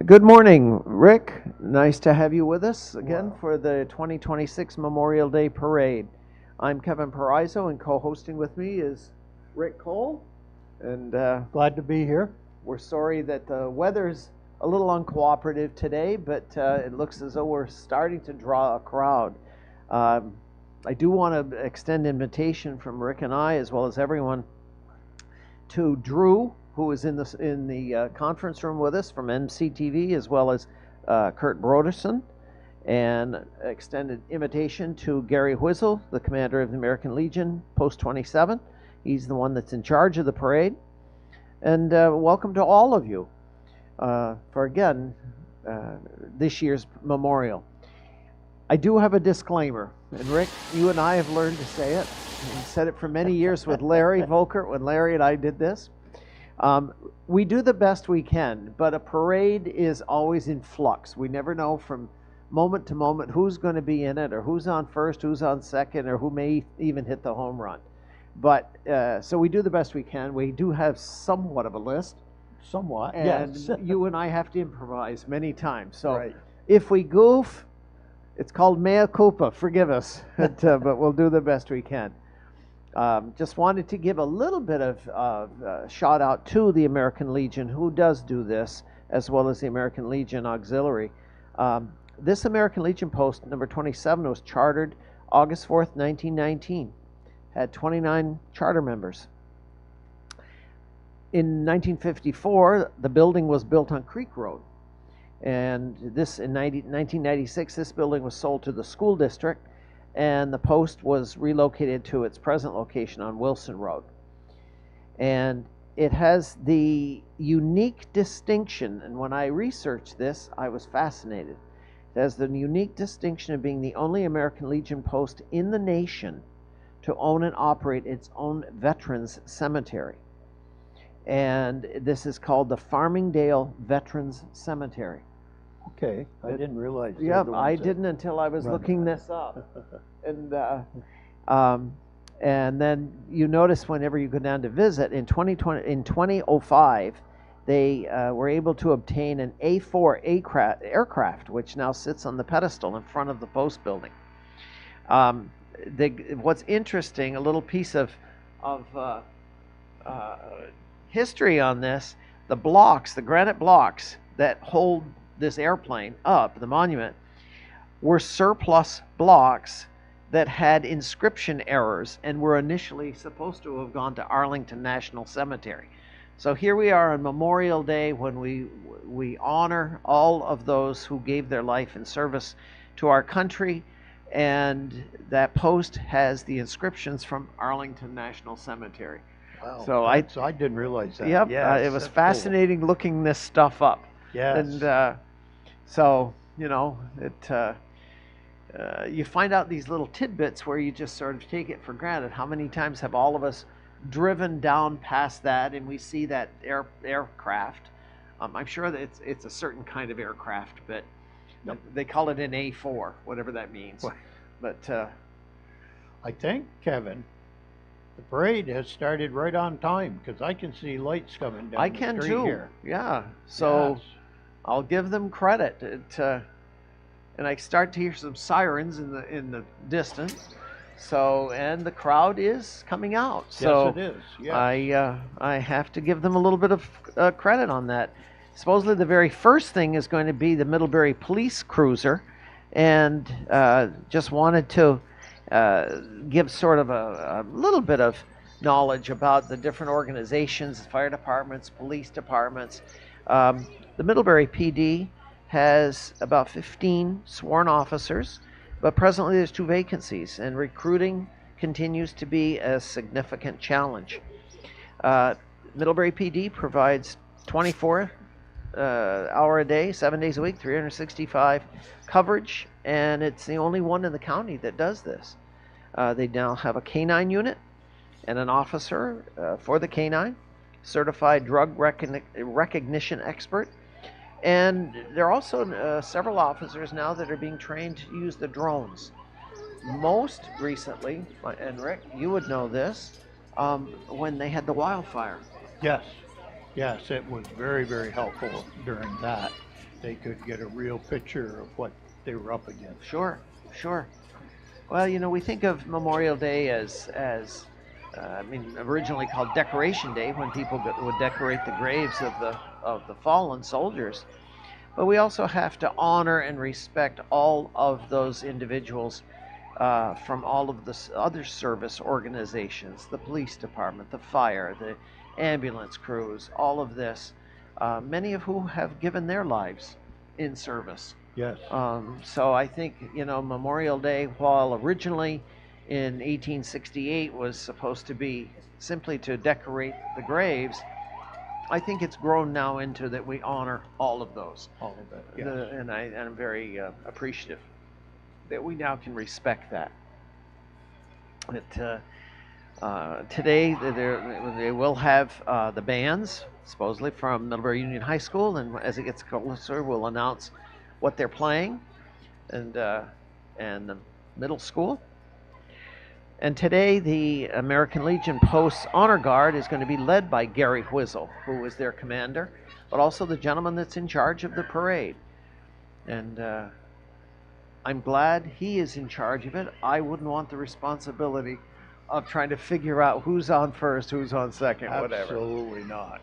Good morning, Rick. Nice to have you with us again for the 2026 Memorial Day Parade. I'm Kevin Parizzo, and co-hosting with me is Rick Cole. And glad to be here. We're sorry that the weather's a little uncooperative today, but it looks as though we're starting to draw a crowd. I do want to extend an invitation from Rick and I, as well as everyone, to Drew, who is in the conference room with us from MCTV, as well as Kurt Broderson, and extended invitation to Gary Whizzle, the commander of the American Legion, Post 27. He's the one that's in charge of the parade. And welcome to all of you for, again, this year's memorial. I do have a disclaimer, and Rick, you and I have learned to say it. We said it for many years with Larry Volkert when Larry and I did this. We do the best we can, but a parade is always in flux. We never know from moment to moment who's going to be in it, or who's on first, who's on second, or who may even hit the home run. But so we do the best we can. We do have somewhat of a list. Somewhat, and yes. You and I have to improvise many times. So right. If we goof, it's called mea culpa. Forgive us, but we'll do the best we can. Just wanted to give a little bit of shout out to the American Legion, who does do this, as well as the American Legion Auxiliary. This American Legion post, number 27, was chartered August 4th, 1919. Had 29 charter members. In 1954, the building was built on Creek Road. And this, in 1996, this building was sold to the school district, and the post was relocated to its present location on Wilson Road. And it has the unique distinction, and when I researched this, I was fascinated. It has the unique distinction of being the only American Legion post in the nation to own and operate its own veterans cemetery. And this is called the Farmingdale Veterans Cemetery. Okay, I didn't realize. Yeah, I didn't until I was looking this up. And then you notice whenever you go down to visit, in 2005, they were able to obtain an A4 aircraft, which now sits on the pedestal in front of the post building. What's interesting, a little piece of history on this, the granite blocks that hold this airplane up, the monument, were surplus blocks that had inscription errors and were initially supposed to have gone to Arlington National Cemetery. So here we are on Memorial Day, when we honor all of those who gave their life in service to our country, and that post has the inscriptions from Arlington National Cemetery. Wow. So I didn't realize that. Yep, Yes, it was fascinating looking this stuff up. Yes. And so, you know, you find out these little tidbits where you just sort of take it for granted. How many times have all of us driven down past that and we see that aircraft? I'm sure that it's a certain kind of aircraft, but they call it an A4, whatever that means. Well, but I think, Kevin, the parade has started right on time, because I can see lights coming down the street here. Yeah, so Yes. I'll give them credit. And I start to hear some sirens in the distance. So, and the crowd is coming out. So yes, it is. Yes. I have to give them a little bit of credit on that. Supposedly the very first thing is going to be the Middlebury police cruiser, and just wanted to give sort of a little bit of knowledge about the different organizations, fire departments, police departments. The Middlebury PD has about 15 sworn officers, but presently there's 2 vacancies, and recruiting continues to be a significant challenge. Middlebury PD provides 24 hour a day, 7 days a week, 365 coverage, and it's the only one in the county that does this. They now have a K-9 unit and an officer for the K-9, certified drug recognition expert, and there are also several officers now that are being trained to use the drones. Most recently, and Rick, you would know this, when they had the wildfire. Yes. Yes, it was very, very helpful during that. they could get a real picture of what they were up against. Sure, sure. Well, we think of Memorial Day as originally called Decoration Day, when people would decorate the graves of the fallen soldiers. But we also have to honor and respect all of those individuals from all of the other service organizations, the police department, the fire, the ambulance crews, all of this, many of whom have given their lives in service. Yes. So I think, Memorial Day, while originally in 1868 was supposed to be simply to decorate the graves, I think it's grown now into that we honor all of those. All of it, yes. And I'm very appreciative that we now can respect that. Today they will have the bands, supposedly from Middlebury Union High School, and as it gets closer, we'll announce what they're playing, and the middle school. And today, the American Legion Post's Honor Guard is going to be led by Gary Whizzle, who is their commander, but also the gentleman that's in charge of the parade. And I'm glad he is in charge of it. I wouldn't want the responsibility of trying to figure out who's on first, who's on second, whatever. Absolutely not.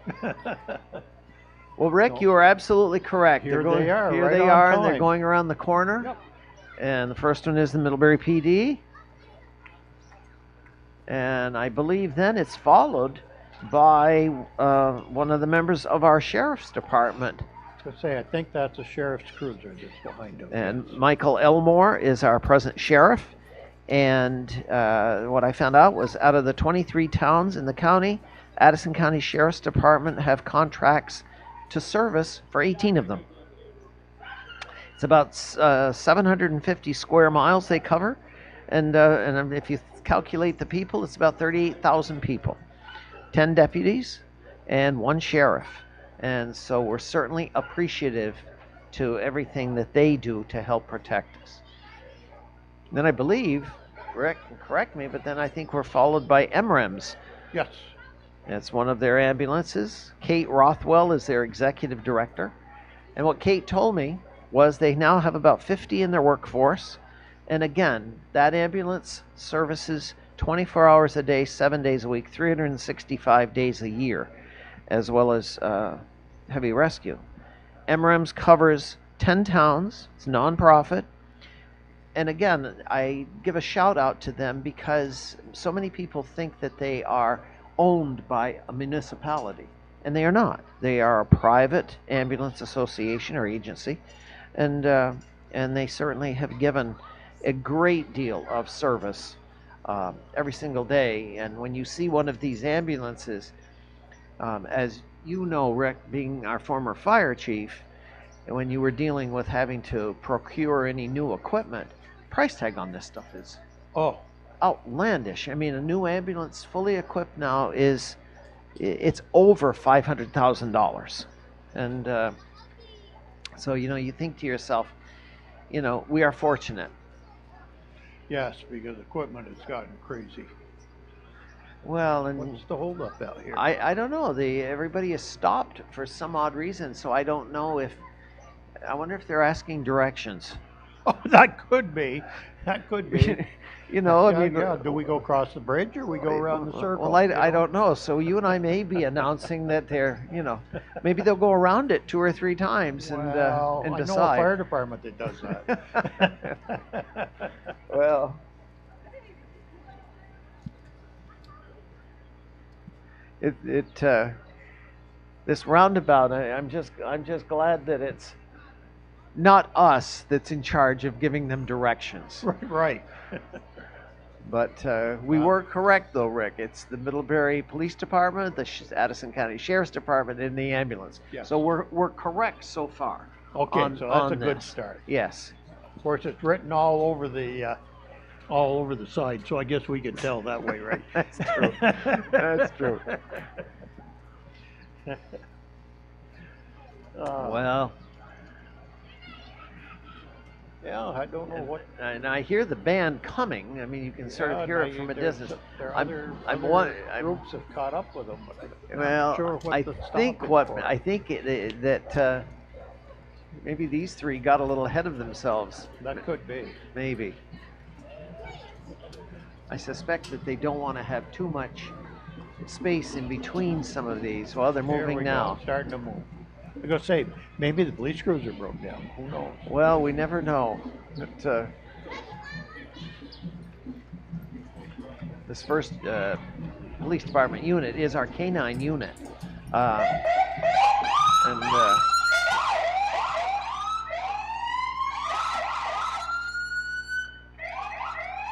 Well, Rick, you are absolutely correct. Here they are, Here right they on are, and time. they're going around the corner. Yep. And the first one is the Middlebury PD. And I believe then it's followed by one of the members of our sheriff's department. I was going to say, I think that's a sheriff's cruiser that's behind him. And Michael Elmore is our present sheriff. And what I found out was, out of the 23 towns in the county, Addison County Sheriff's Department have contracts to service for 18 of them. It's about 750 square miles they cover. And if you calculate the people, it's about 38,000 people, 10 deputies, and 1 sheriff. And so we're certainly appreciative to everything that they do to help protect us. Then I believe, Rick, correct me, but then I think we're followed by MREMS. Yes. It's one of their ambulances. Kate Rothwell is their executive director. And what Kate told me was they now have about 50 in their workforce. And again, that ambulance services 24 hours a day, 7 days a week, 365 days a year, as well as heavy rescue. MREMS covers 10 towns. It's nonprofit. And again, I give a shout out to them because so many people think that they are owned by a municipality, and they are not. They are a private ambulance association or agency, and they certainly have given a great deal of service every single day. And when you see one of these ambulances, as you know, Rick, being our former fire chief, and when you were dealing with having to procure any new equipment, price tag on this stuff is outlandish. I mean, a new ambulance fully equipped now it's over $500,000. And so, you think to yourself, we are fortunate. Yes, because equipment has gotten crazy. Well, and what's the holdup out here? I don't know. Everybody is stopped for some odd reason, so I don't know I wonder if they're asking directions. Oh, that could be. That could be. Do we go across the bridge or we go around the circle? Well, I don't know. So you and I may be announcing that they're, maybe they'll go around it 2 or 3 times and decide. I know a fire department that does that. Well, this roundabout, I'm just glad that it's not us that's in charge of giving them directions. Right. But we were correct, though, Rick. It's the Middlebury Police Department, the Addison County Sheriff's Department, and the ambulance. Yes. So we're correct so far. Okay, so that's a good start. Yes. Of course, it's written all over the side, so I guess we can tell that way, right? That's true. That's true. Well. Yeah, I don't know what. And I hear the band coming. I mean, you can sort of hear it from a distance. Other groups have caught up with them. But I'm not sure what I think that Maybe these three got a little ahead of themselves. That could be. Maybe. I suspect that they don't want to have too much space in between some of these. Well, they're moving now. Starting to move. I'm going to say, maybe the police cruiser broke down. Who knows? Well, we never know. But, this first police department unit is our canine unit.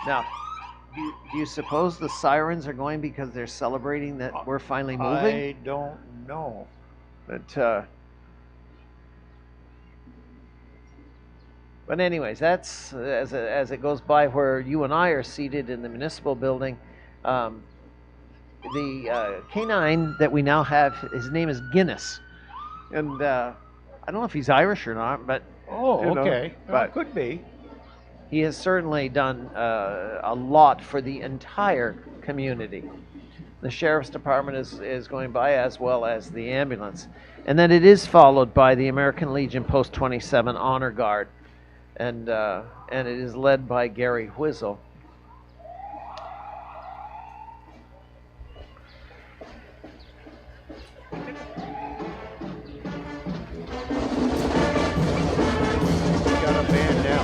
Now, do you suppose the sirens are going because they're celebrating that we're finally moving? I don't know. But anyways, that's as it goes by where you and I are seated in the municipal building. The canine that we now have, his name is Guinness, and I don't know if he's Irish or not, but okay, but it could be. He has certainly done a lot for the entire community. The sheriff's department is going by, as well as the ambulance, and then it is followed by the American Legion Post 27 Honor Guard, and it is led by Gary Whizzle. Got a band now.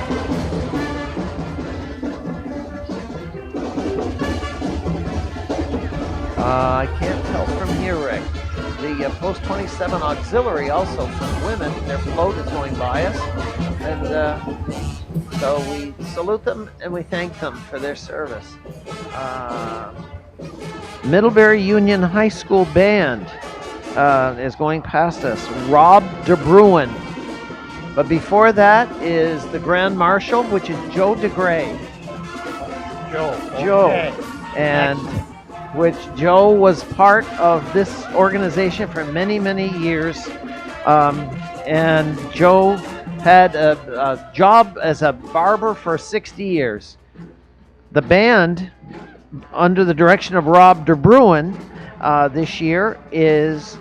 I can't tell from here, Rick. The Post 27 Auxiliary, also some women, their float is going by us. And so we salute them and we thank them for their service. Middlebury Union High School Band is going past us. Rob DeBruin. But before that is the Grand Marshal, which is Joe DeGray. Joe. And which Joe was part of this organization for many, many years. And Joe had a job as a barber for 60 years. The band, under the direction of Rob DeBruin, this year is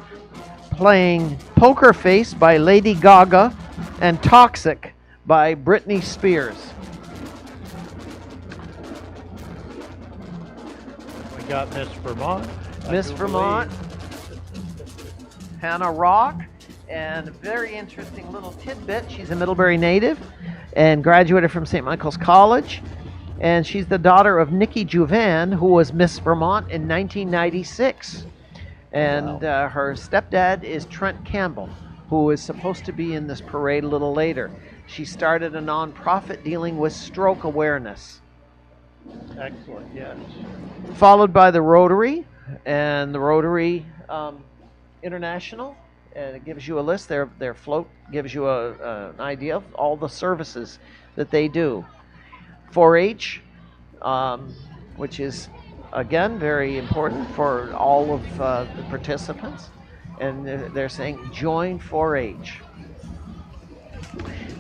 playing Poker Face by Lady Gaga and Toxic by Britney Spears. Got Miss Vermont. Miss Vermont, Hannah Rock, and a very interesting little tidbit. She's a Middlebury native and graduated from St. Michael's College. And she's the daughter of Nikki Juvan, who was Miss Vermont in 1996. And her stepdad is Trent Campbell, who is supposed to be in this parade a little later. She started a nonprofit dealing with stroke awareness. Excellent, yes. Followed by the Rotary, and the Rotary International, and it gives you a list. Their float gives you an idea of all the services that they do. 4-H, which is, again, very important for all of the participants, and they're saying join 4-H.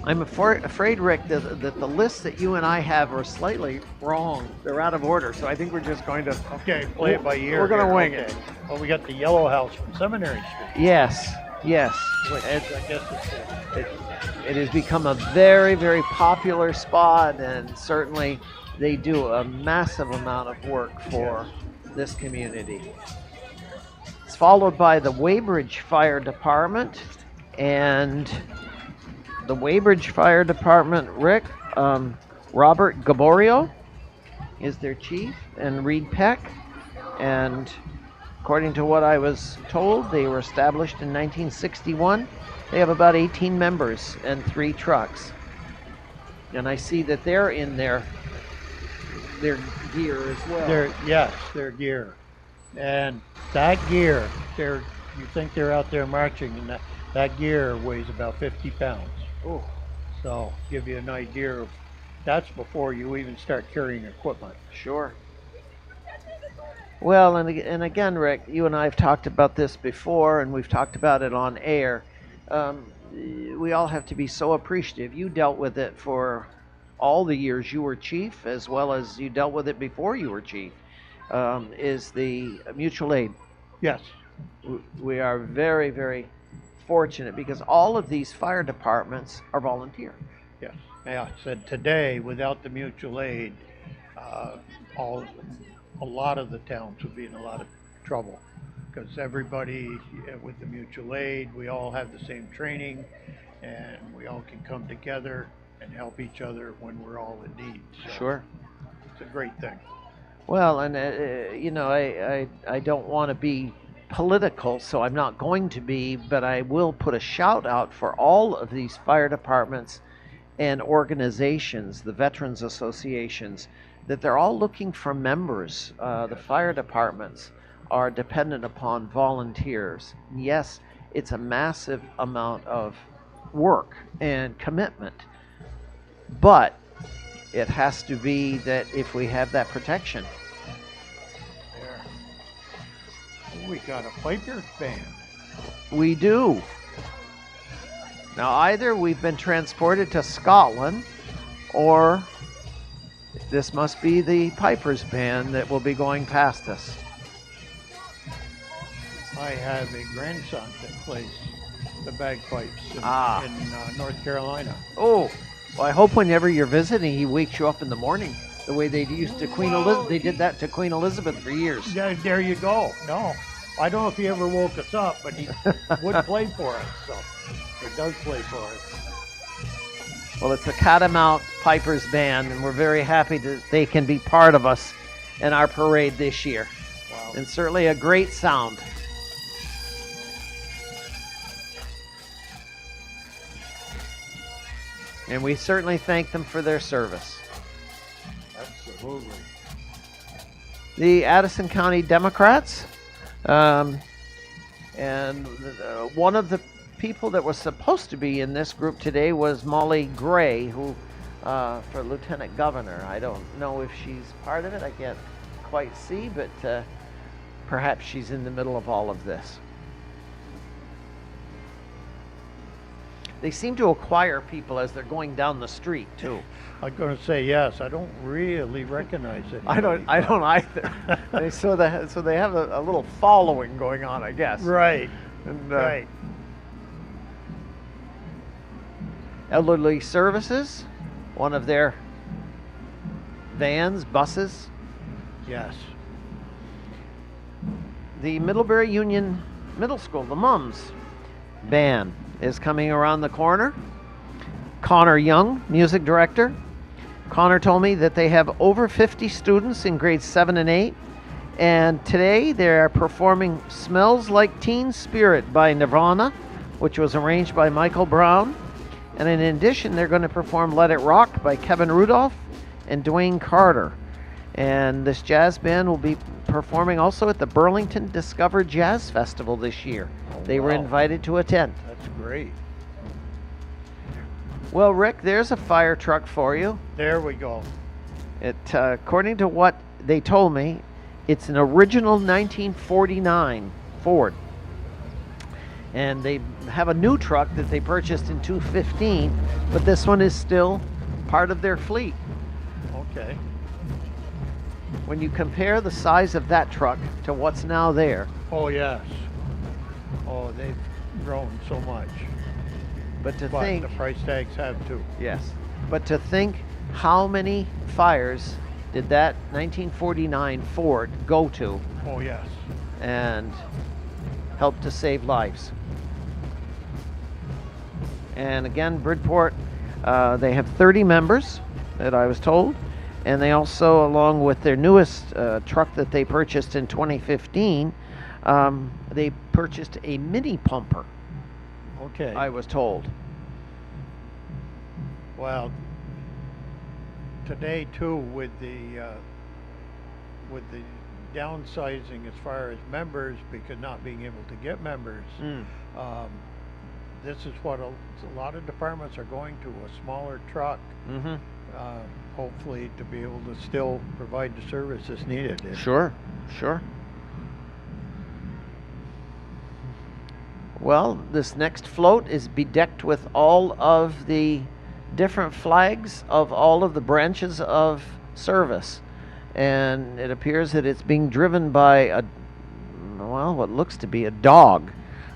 I'm afraid, Rick, that the lists that you and I have are slightly wrong. They're out of order, so I think we're just going to... Okay, play it by ear. We're going to wing it. Well, we got the Yellow House from Seminary Street. Yes. Which I guess it has become a very, very popular spot, and certainly they do a massive amount of work for this community. It's followed by the Weybridge Fire Department, and the Weybridge Fire Department, Rick, Robert Gaborio is their chief, and Reed Peck. And according to what I was told, they were established in 1961. They have about 18 members and 3 trucks. And I see that they're in their gear as well. Their gear. And that gear, you think they're out there marching, and that gear weighs about 50 pounds. Oh. So give you an idea of, that's before you even start carrying equipment. Sure. Well, and again, Rick, you and I have talked about this before, and we've talked about it on air. We all have to be so appreciative. You dealt with it for all the years you were chief, as well as you dealt with it before you were chief, is the mutual aid. Yes. We are very, very fortunate because all of these fire departments are volunteer. Yes. Yeah, I said today, without the mutual aid, uh, all a lot of the towns would be in a lot of trouble because everybody with the mutual aid, we all have the same training, and we all can come together and help each other when we're all in need. So Sure. it's a great thing. Well, and you know, I don't want to be political, so I'm not going to be, but I will put a shout out for all of these fire departments and organizations, the veterans associations, that they're all looking for members. The fire departments are dependent upon volunteers. Yes, it's a massive amount of work and commitment, but it has to be that if we have that protection. There. Oh, we got a Piper's band. We do. Now, either we've been transported to Scotland, or this must be the Piper's band that will be going past us. I have a grandson that plays the bagpipes in North Carolina. Oh, well, I hope whenever you're visiting, he wakes you up in the morning, the way they used to Queen Elizabeth. They did that to Queen Elizabeth for years. Yeah, there you go. No, I don't know if he ever woke us up, but he would play for us. So he does play for us. Well, it's the Catamount Piper's Band, and we're very happy that they can be part of us in our parade this year. Wow. And certainly a great sound. And we certainly thank them for their service. Absolutely. The Addison County Democrats, and one of the people that was supposed to be in this group today was Molly Gray, who for lieutenant governor. I don't know if she's part of it. I can't quite see, but perhaps she's in the middle of all of this. They seem to acquire people as they're going down the street too. I'm going to say yes. I don't really recognize it. I don't either. So they have a little following going on, I guess. Right. And, Right. Elderly Services, one of their vans, buses. Yes. The Middlebury Union Middle School, the Mums band, is coming around the corner. Connor Young, music director. Connor told me that they have over 50 students in grades 7 and 8. And today they are performing Smells Like Teen Spirit by Nirvana, which was arranged by Michael Brown. And in addition, they're going to perform Let It Rock by Kevin Rudolph and Dwayne Carter. And this jazz band will be performing also at the Burlington Discover Jazz Festival this year. They were invited to attend. That's great. Well, Rick, there's a fire truck for you. There we go. It, according to what they told me, it's an original 1949 Ford. And they have a new truck that they purchased in 2015, but this one is still part of their fleet. Okay. When you compare the size of that truck to what's now there, Oh, yes. Oh, they've grown so much. but to But think, the price tags have too. yes, but to think how many fires did that 1949 Ford go to Oh, yes. and help to save lives. And again, Bridport, they have 30 members that I was told. And they also, along with their newest truck that they purchased in 2015, they purchased a mini pumper, Okay. I was told. Well, today too, with the downsizing as far as members, because not being able to get members, this is what a lot of departments are going to, a smaller truck, Mm-hmm. hopefully to be able to still provide the services needed. Sure, sure. Well, this next float is bedecked with all of the different flags of all of the branches of service. And it appears that it's being driven by what looks to be a dog.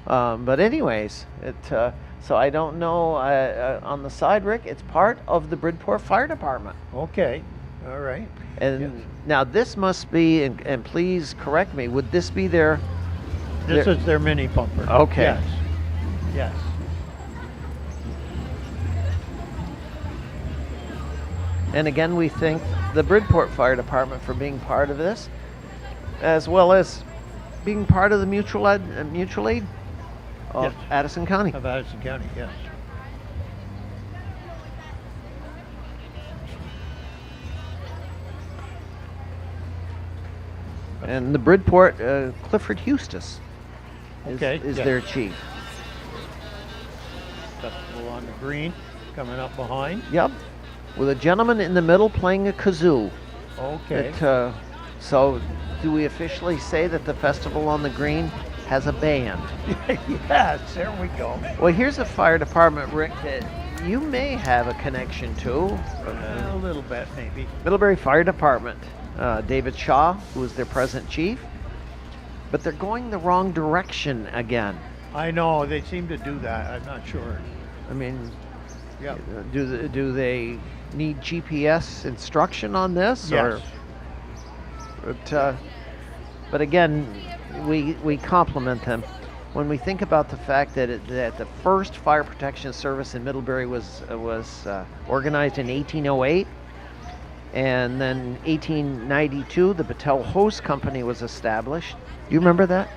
But anyways, so I don't know. On the side, Rick, it's part of the Bridport Fire Department. Okay, all right. And Yes. now this must be, and please correct me, would this be This is their mini pumper. Okay. Yes. Yes. and again, we thank the Bridport Fire Department for being part of this, as well as being part of the mutual aid of Yes. Addison County. Of Addison County, yes. And the Bridport, Clifford Eustis is Okay, yes. their chief. Festival on the green coming up behind. Yep, with a gentleman in the middle playing a kazoo. Okay. So, do we officially say that the Festival on the Green has a band? Yes, there we go. Well, here's a fire department, Rick, that you may have a connection to. A little bit, maybe. Middlebury Fire Department. David Shaw, who is their present chief. But they're going the wrong direction again. I know, they seem to do that. I'm not sure. I mean, Yep. do they need GPS instruction on this? Yes. But again, we compliment them. When we think about the fact that that the first fire protection service in Middlebury was organized in 1808, and then 1892 the Battelle Hose Company was established. You remember that?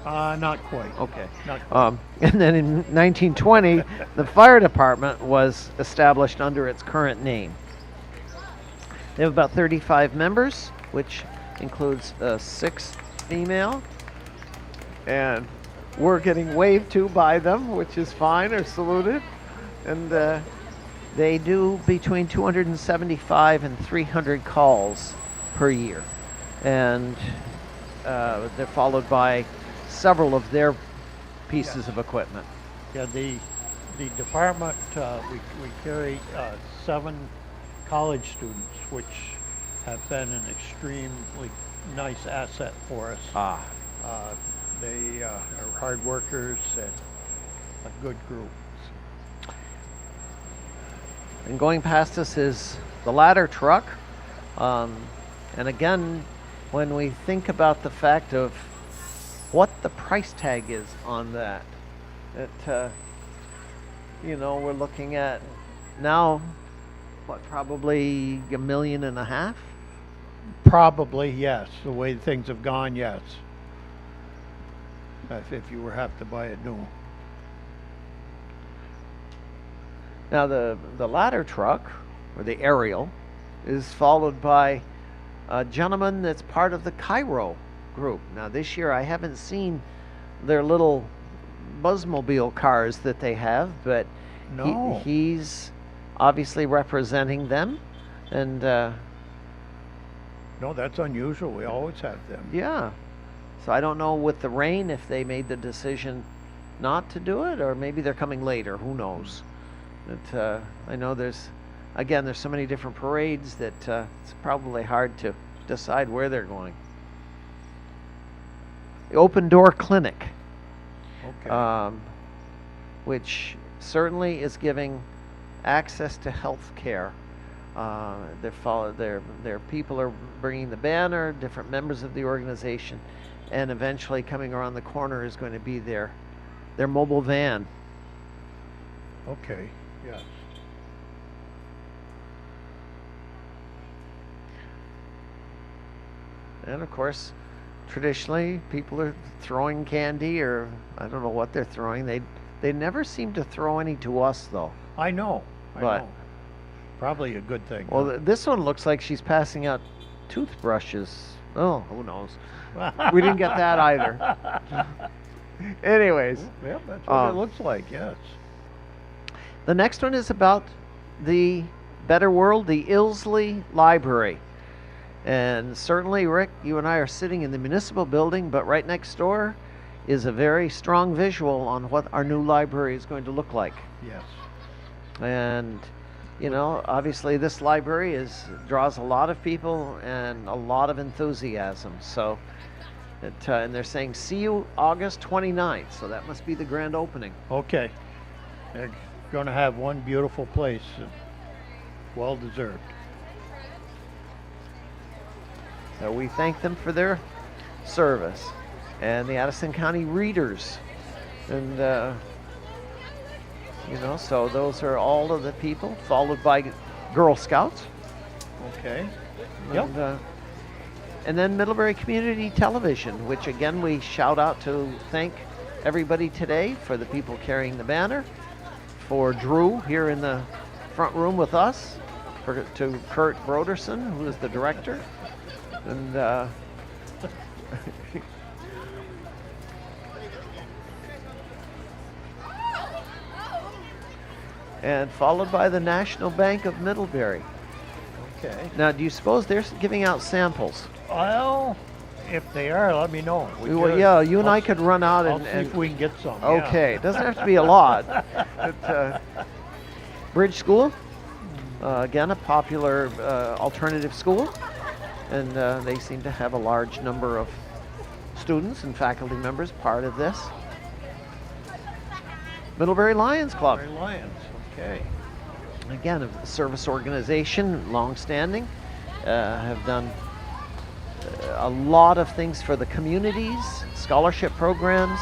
Not quite. Okay. Not quite. And then in 1920, the fire department was established under its current name. They have about 35 members, which includes 6 female, and we're getting waved to by them, which is fine, or saluted. And they do between 275 and 300 calls per year, and they're followed by several of their pieces of equipment. Yeah, the department, we carry 7 college students, which have been an extremely nice asset for us. They are hard workers and a good group. And going past us is the ladder truck. And again, when we think about the fact of what the price tag is on that, we're looking at now, probably $1.5 million? Probably, yes. The way things have gone, yes. If you were have to buy it new. Now the ladder truck, or the aerial, is followed by a gentleman that's part of the Cairo group. Now this year I haven't seen their little buzzmobile cars that they have, but No. he's obviously representing them, and No, that's unusual. We always have them. yeah. So I don't know with the rain if they made the decision not to do it, or maybe they're coming later. Who knows? But I know there's so many different parades that it's probably hard to decide where they're going. The Open Door Clinic, Okay. which certainly is giving access to health care. Their people are bringing the banner, different members of the organization, and eventually coming around the corner is going to be their mobile van. Okay. Yes. And of course, traditionally, people are throwing candy, or I don't know what they're throwing. They never seem to throw any to us, though. I know. I But- know. Probably a good thing. Well, this one looks like she's passing out toothbrushes. Oh, who knows? We didn't get that either. Anyways, Yeah, that's what it looks like. Yes. the next one is about the better world, the Ilsley Library. And certainly, Rick, you and I are sitting in the municipal building, but right next door is a very strong visual on what our new library is going to look like. Yes. And obviously this library draws a lot of people and a lot of enthusiasm. So And they're saying, see you August 29th. So that must be the grand opening. Okay. They're going to have one beautiful place. Well deserved. So we thank them for their service. And the Addison County Readers. And, so those are all of the people, followed by Girl Scouts. Okay. And then Middlebury Community Television, which again we shout out to thank everybody today for the people carrying the banner, for Drew here in the front room with us, to Kurt Broderson, who is the director, and and followed by the National Bank of Middlebury. Okay. Now, do you suppose they're giving out samples? Well, if they are, let me know. Well, yeah, you and I could run out I'll and see if we can get some. Okay, it doesn't have to be a lot. But, Bridge School, again, a popular alternative school, and they seem to have a large number of students and faculty members part of this. Middlebury Lions Club. Middlebury Lions, okay. Again, a service organization, long-standing, have done a lot of things for the communities, scholarship programs,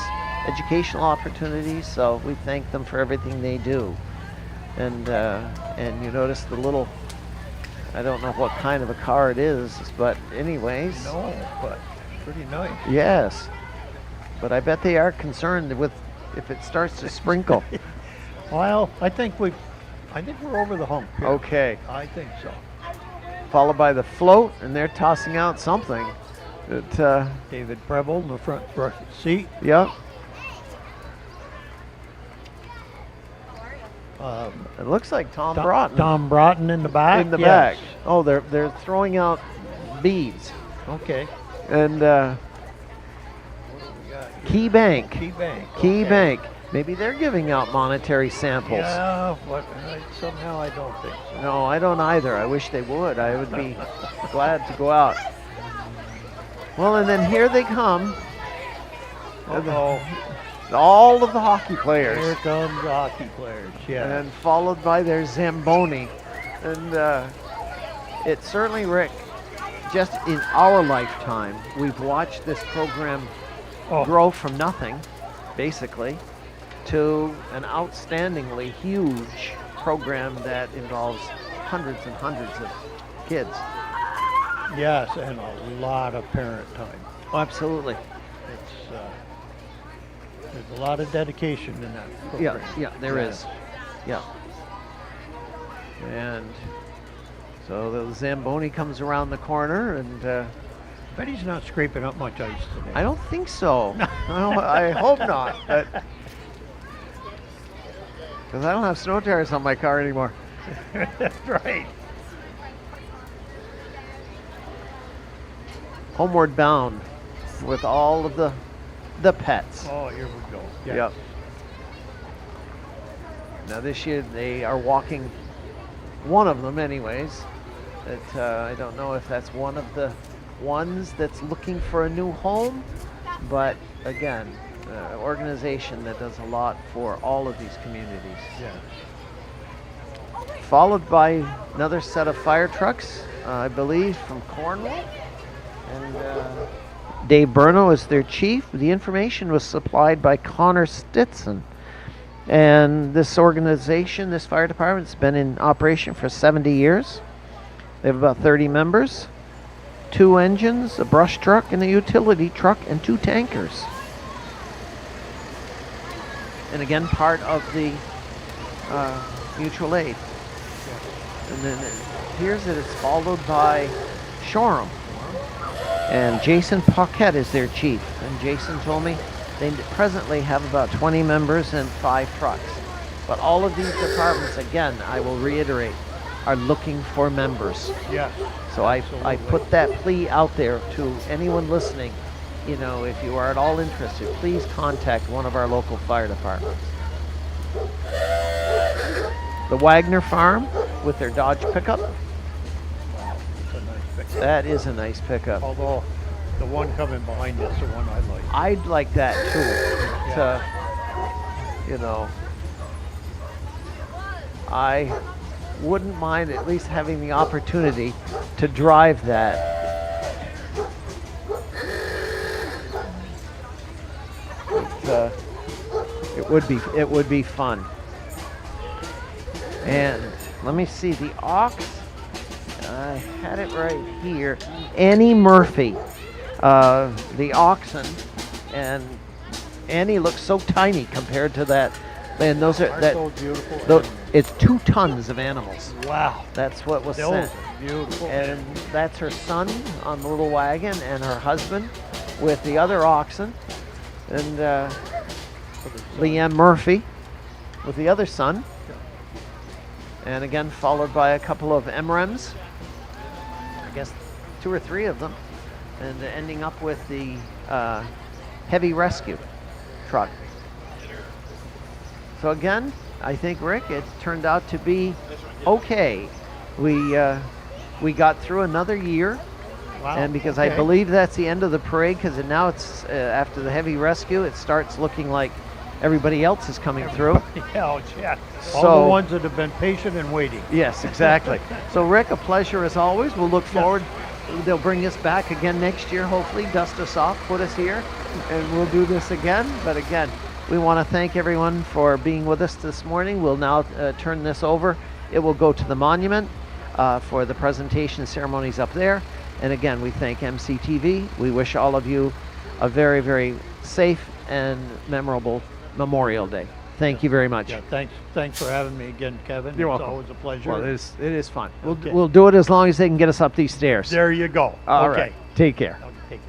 educational opportunities. So we thank them for everything they do. And you notice the little, I don't know what kind of a car it is, but anyways. No, but pretty nice. Yes, but I bet they are concerned with if it starts to sprinkle. Well, I think we're over the hump here. Okay. I think so. Followed by the float, and they're tossing out something. David Preble in the front seat. Yep. It looks like Tom Broughton. Tom Broughton in the back. In the back. Oh, they're throwing out beads. Okay. And Key Bank. Key Bank. Maybe they're giving out monetary samples. Yeah, but somehow I don't think so. No, I don't either. I wish they would. I would be glad to go out. Well, and then here they come. Uh-oh. All of the hockey players. Here comes the hockey players, yeah. And followed by their Zamboni. And it certainly, Rick, just in our lifetime, we've watched this program grow from nothing, basically, to an outstandingly huge program that involves hundreds and hundreds of kids. Yes, and a lot of parent time. Oh, absolutely. There's a lot of dedication in that program. Yeah, there is. Yeah. And so the Zamboni comes around the corner, and bet he's not scraping up much ice today. I don't think so. I hope not. Because I don't have snow tires on my car anymore. That's right. Homeward bound with all of the pets. Oh, here we go. Yes. Yep. Now this year they are walking, one of them anyways. I don't know if that's one of the ones that's looking for a new home, but again, an organization that does a lot for all of these communities. Yeah. Followed by another set of fire trucks, I believe from Cornwall. And Dave Burno is their chief. The information was supplied by Connor Stetson. And this organization, this fire department, has been in operation for 70 years. They have about 30 members, 2 engines, a brush truck, and a utility truck, and 2 tankers. And again, part of the mutual aid. And then it appears that it's followed by Shoreham. And Jason Paquette is their chief. And Jason told me they presently have about 20 members and 5 trucks. But all of these departments, again, I will reiterate, are looking for members. Yes. So I put that plea out there to anyone listening. You know, if you are at all interested, please contact one of our local fire departments. The Wagner Farm with their Dodge pickup. Wow, that's a nice pickup. That is a nice pickup. Although The one coming behind us, the one I like. I'd like that too. Yeah. You know, I wouldn't mind at least having the opportunity to drive that. It would be fun. And let me see, the ox, I had it right here. Annie Murphy, the oxen, and Annie looks so tiny compared to that. Man, those are So beautiful. it's 2 tons of animals. Wow. That's what was Those sent. are beautiful. And that's her son on the little wagon, and her husband with the other oxen, and Leanne Murphy with the other son. And again, followed by a couple of MREMs, I guess 2 or 3 of them, and ending up with the heavy rescue truck. So again, I think, Rick, it turned out to be okay. We got through another year, Wow. and because okay. I believe that's the end of the parade, because now it's after the heavy rescue, it starts looking like everybody else is coming through. Yeah, all So- the ones that have been patient and waiting. Yes, exactly. So Rick, a pleasure as always. We'll look forward. They'll bring us back again next year, hopefully, dust us off, put us here, and we'll do this again. But again, we want to thank everyone for being with us this morning. We'll now turn this over. It will go to the monument for the presentation ceremonies up there. And again, we thank MCTV. We wish all of you a very, very safe and memorable Memorial Day. Thank you very much. Yeah, thanks for having me again, Kevin. You're it's welcome. always a pleasure. Well, it is fun. Okay. We'll do it as long as they can get us up these stairs. There you go. All okay. right. Take care. Okay, take care.